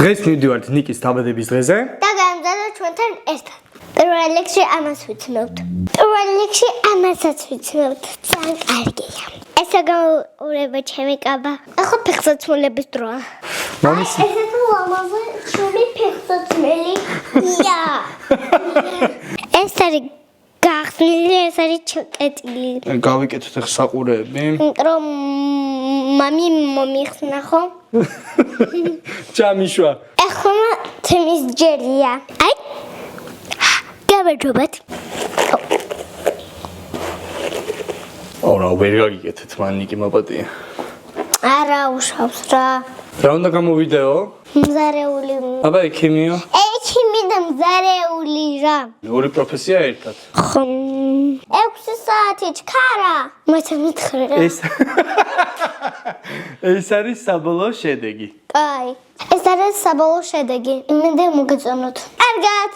დღეს მივდივართ ნიკის დაბადების დღეზე. და გამზადოთ ჩვენთან ერთად. პირველ რიგში ამას ვიცნობთ. პირველ რიგში ამასაც ვიცნობთ. ძალიან კარგია. ესე გაურება ჩემი კაბა. ახლა ფეხსაცმელების დროა. მამის ესე თუ ამაზე ჩემი ფეხსაცმელი. ია. ეს არის გახსნილი, ეს არის ჩაკეტილი. გავიკეთოთ ახლა საყურეები. რომ მამი მომიხსნა ხო? ჩამიშვა. ახლა თემის ჯერია. აი. გამარჯობათ. ორა ვერ გაგიკეთეთ მან ნიკი მოპატია. არა უშავს რა. რა უნდა გამოვიდეო? მზარეული. აბა ექიმიო. ექიმი და მზარეული რა. ორი პროფესია ერთად. ხო. 6 საათი ჩქარა. მეცემითხრა. ეს არის საბოლოო შედეგი. კაი. ეს არის საბოლოო შედეგი. იმედია მოგეწონოთ. კარგად.